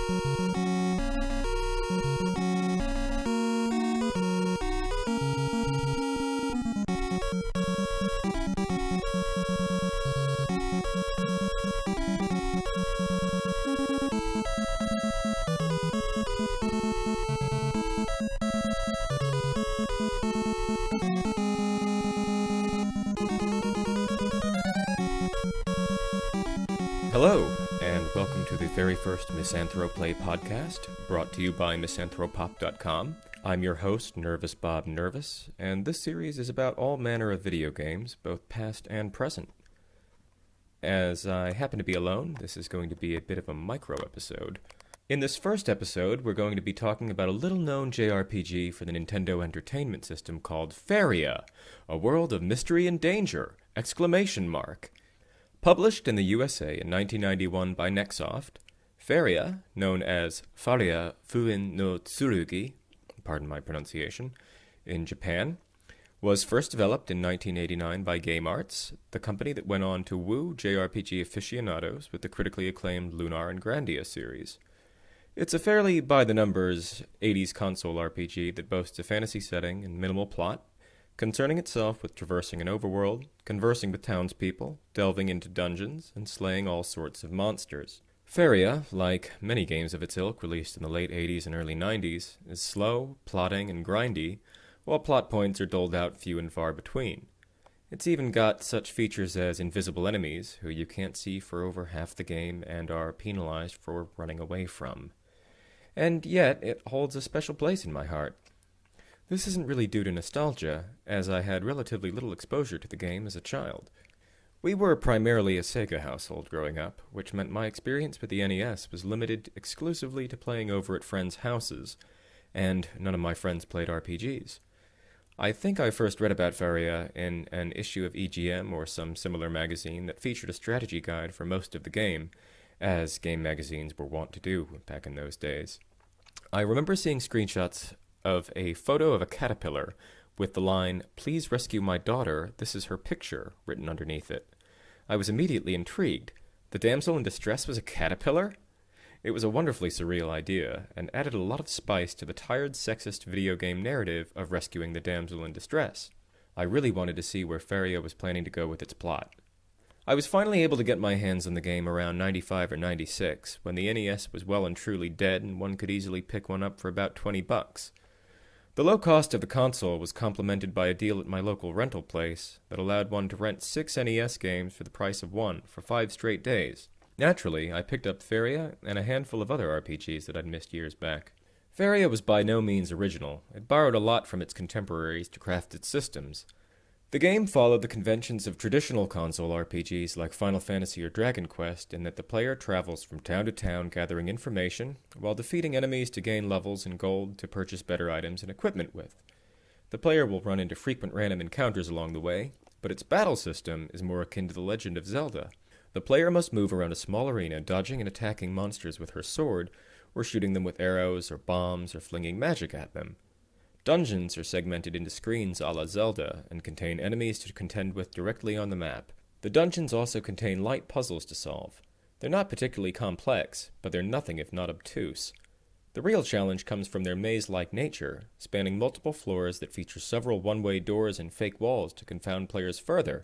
Hello, and welcome to the very first MisanthroPlay Podcast, brought to you by MisanthroPop.com. I'm your host, Nervous Bob Nurvuss, and this series is about all manner of video games, both past and present. As I happen to be alone, this is going to be a bit of a micro-episode. In this first episode, we're going to be talking about a little-known JRPG for the Nintendo Entertainment System called Faria, a world of mystery and danger! ! Published in the USA in 1991 by Nexoft, Faria, known as Faria Fuin no Tsurugi, pardon my pronunciation, in Japan, was first developed in 1989 by Game Arts, the company that went on to woo JRPG aficionados with the critically acclaimed Lunar and Grandia series. It's a fairly by-the-numbers 80s console RPG that boasts a fantasy setting and minimal plot, concerning itself with traversing an overworld, conversing with townspeople, delving into dungeons, and slaying all sorts of monsters. Faria, like many games of its ilk released in the late 80s and early 90s, is slow, plodding, and grindy, while plot points are doled out few and far between. It's even got such features as invisible enemies, who you can't see for over half the game and are penalized for running away from. And yet, it holds a special place in my heart. This isn't really due to nostalgia, as I had relatively little exposure to the game as a child. We were primarily a Sega household growing up, which meant my experience with the NES was limited exclusively to playing over at friends' houses, and none of my friends played RPGs. I think I first read about Faria in an issue of EGM or some similar magazine that featured a strategy guide for most of the game, as game magazines were wont to do back in those days. I remember seeing screenshots of a photo of a caterpillar with the line, "Please rescue my daughter, this is her picture," written underneath it. I was immediately intrigued. The damsel in distress was a caterpillar? It was a wonderfully surreal idea, and added a lot of spice to the tired sexist video game narrative of rescuing the damsel in distress. I really wanted to see where Faria was planning to go with its plot. I was finally able to get my hands on the game around 95 or 96, when the NES was well and truly dead and one could easily pick one up for about $20. The low cost of the console was complemented by a deal at my local rental place that allowed one to rent 6 NES games for the price of one for 5 straight days. Naturally, I picked up Faria and a handful of other RPGs that I'd missed years back. Faria was by no means original. It borrowed a lot from its contemporaries to craft its systems. The game followed the conventions of traditional console RPGs like Final Fantasy or Dragon Quest in that the player travels from town to town gathering information while defeating enemies to gain levels and gold to purchase better items and equipment with. The player will run into frequent random encounters along the way, but its battle system is more akin to The Legend of Zelda. The player must move around a small arena dodging and attacking monsters with her sword, or shooting them with arrows or bombs or flinging magic at them. Dungeons are segmented into screens a la Zelda and contain enemies to contend with directly on the map. The dungeons also contain light puzzles to solve. They're not particularly complex, but they're nothing if not obtuse. The real challenge comes from their maze-like nature, spanning multiple floors that feature several one-way doors and fake walls to confound players further.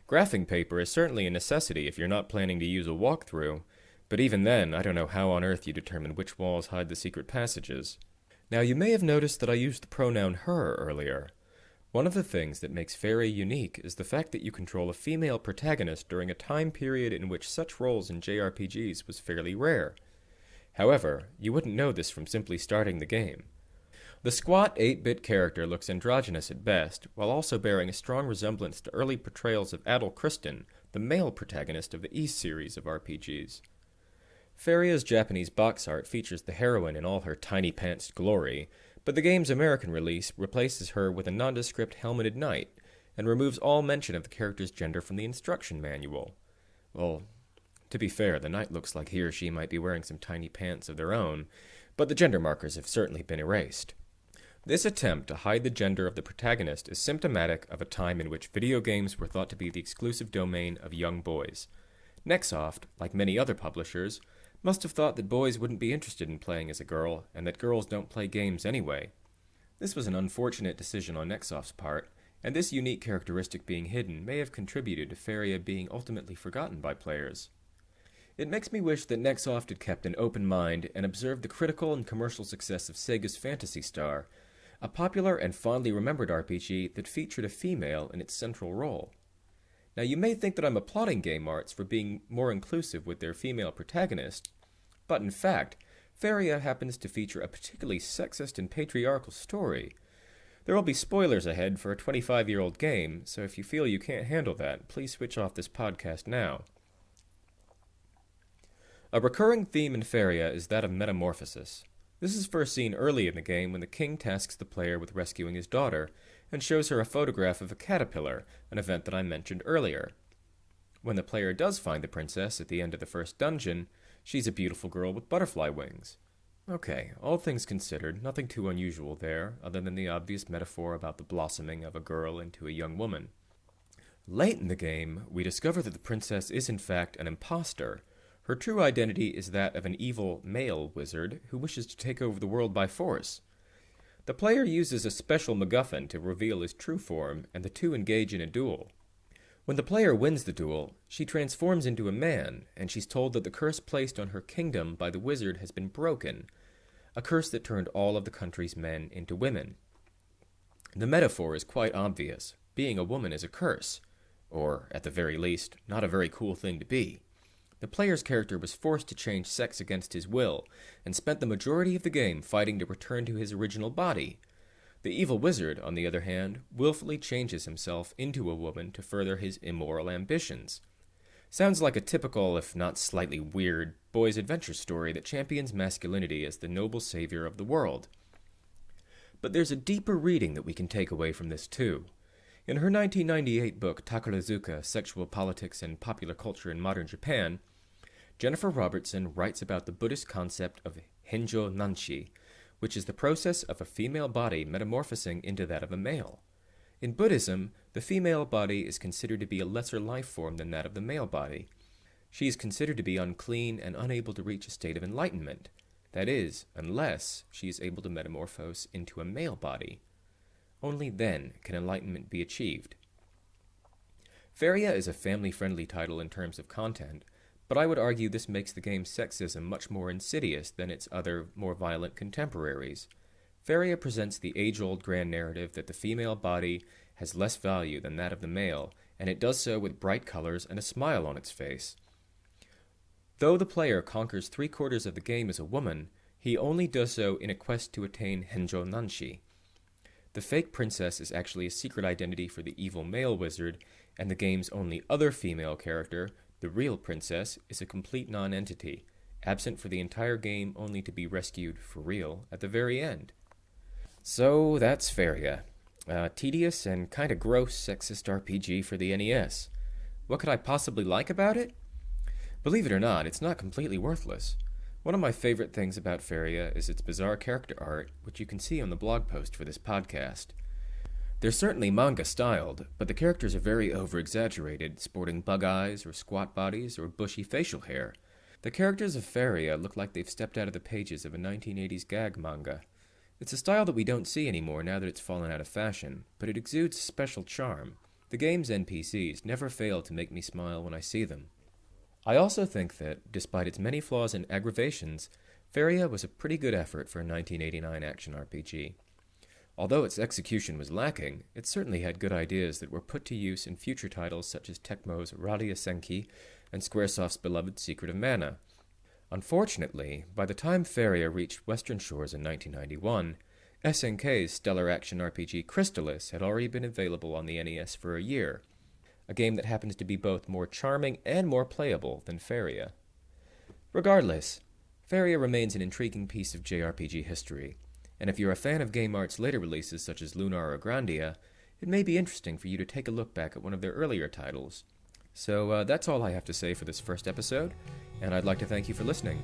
Graphing paper is certainly a necessity if you're not planning to use a walkthrough, but even then, I don't know how on earth you determine which walls hide the secret passages. Now, you may have noticed that I used the pronoun her earlier. One of the things that makes Faria unique is the fact that you control a female protagonist during a time period in which such roles in JRPGs was fairly rare. However, you wouldn't know this from simply starting the game. The squat 8-bit character looks androgynous at best, while also bearing a strong resemblance to early portrayals of Adol Kristen, the male protagonist of the East series of RPGs. Faria's Japanese box art features the heroine in all her tiny-pantsed glory, but the game's American release replaces her with a nondescript helmeted knight, and removes all mention of the character's gender from the instruction manual. Well, to be fair, the knight looks like he or she might be wearing some tiny pants of their own, but the gender markers have certainly been erased. This attempt to hide the gender of the protagonist is symptomatic of a time in which video games were thought to be the exclusive domain of young boys. Nexoft, like many other publishers, Must have thought that boys wouldn't be interested in playing as a girl, and that girls don't play games anyway. This was an unfortunate decision on Nexoft's part, and this unique characteristic being hidden may have contributed to Faria being ultimately forgotten by players. It makes me wish that Nexoft had kept an open mind and observed the critical and commercial success of Sega's Phantasy Star, a popular and fondly remembered RPG that featured a female in its central role. Now, you may think that I'm applauding Game Arts for being more inclusive with their female protagonist, but in fact, Faria happens to feature a particularly sexist and patriarchal story. There will be spoilers ahead for a 25-year-old game, so if you feel you can't handle that, please switch off this podcast now. A recurring theme in Faria is that of metamorphosis. This is first seen early in the game when the king tasks the player with rescuing his daughter, and shows her a photograph of a caterpillar, an event that I mentioned earlier. When the player does find the princess at the end of the first dungeon, she's a beautiful girl with butterfly wings. Okay, all things considered, nothing too unusual there, other than the obvious metaphor about the blossoming of a girl into a young woman. Late in the game, we discover that the princess is in fact an imposter. Her true identity is that of an evil male wizard who wishes to take over the world by force. The player uses a special MacGuffin to reveal his true form, and the two engage in a duel. When the player wins the duel, she transforms into a man, and she's told that the curse placed on her kingdom by the wizard has been broken, a curse that turned all of the country's men into women. The metaphor is quite obvious. Being a woman is a curse, or, at the very least, not a very cool thing to be. The player's character was forced to change sex against his will, and spent the majority of the game fighting to return to his original body. The evil wizard, on the other hand, willfully changes himself into a woman to further his immoral ambitions. Sounds like a typical, if not slightly weird, boys' adventure story that champions masculinity as the noble savior of the world. But there's a deeper reading that we can take away from this too. In her 1998 book Takarazuka, Sexual Politics and Popular Culture in Modern Japan, Jennifer Robertson writes about the Buddhist concept of henjo nanshi, which is the process of a female body metamorphosing into that of a male. In Buddhism, the female body is considered to be a lesser life form than that of the male body. She is considered to be unclean and unable to reach a state of enlightenment. That is, unless she is able to metamorphose into a male body. Only then can enlightenment be achieved. Faria is a family-friendly title in terms of content, but I would argue this makes the game's sexism much more insidious than its other, more violent contemporaries. Faria presents the age-old grand narrative that the female body has less value than that of the male, and it does so with bright colors and a smile on its face. Though the player conquers 3/4 of the game as a woman, he only does so in a quest to attain henjo nanshi. The fake princess is actually a secret identity for the evil male wizard, and the game's only other female character, the real princess, is a complete non-entity, absent for the entire game only to be rescued for real at the very end. So that's Faria. A tedious and kinda gross sexist RPG for the NES. What could I possibly like about it? Believe it or not, it's not completely worthless. One of my favorite things about Faria is its bizarre character art, which you can see on the blog post for this podcast. They're certainly manga-styled, but the characters are very over-exaggerated, sporting bug eyes or squat bodies or bushy facial hair. The characters of Faria look like they've stepped out of the pages of a 1980s gag manga. It's a style that we don't see anymore now that it's fallen out of fashion, but it exudes a special charm. The game's NPCs never fail to make me smile when I see them. I also think that, despite its many flaws and aggravations, Faria was a pretty good effort for a 1989 action RPG. Although its execution was lacking, it certainly had good ideas that were put to use in future titles such as Tecmo's Radia Senki and Squaresoft's beloved Secret of Mana. Unfortunately, by the time Faria reached Western shores in 1991, SNK's stellar action RPG Crystalis had already been available on the NES for a year, a game that happens to be both more charming and more playable than Faria. Regardless, Faria remains an intriguing piece of JRPG history, and if you're a fan of Game Art's later releases such as Lunar or Grandia, it may be interesting for you to take a look back at one of their earlier titles. So that's all I have to say for this first episode, and I'd like to thank you for listening.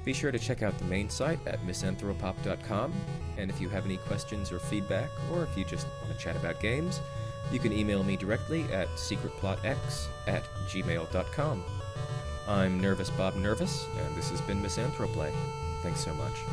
Be sure to check out the main site at MisanthroPop.com, and if you have any questions or feedback, or if you just want to chat about games, you can email me directly at secretplotx@gmail.com. I'm Nervous Bob Nurvuss, and this has been MisanthroPlay. Thanks so much.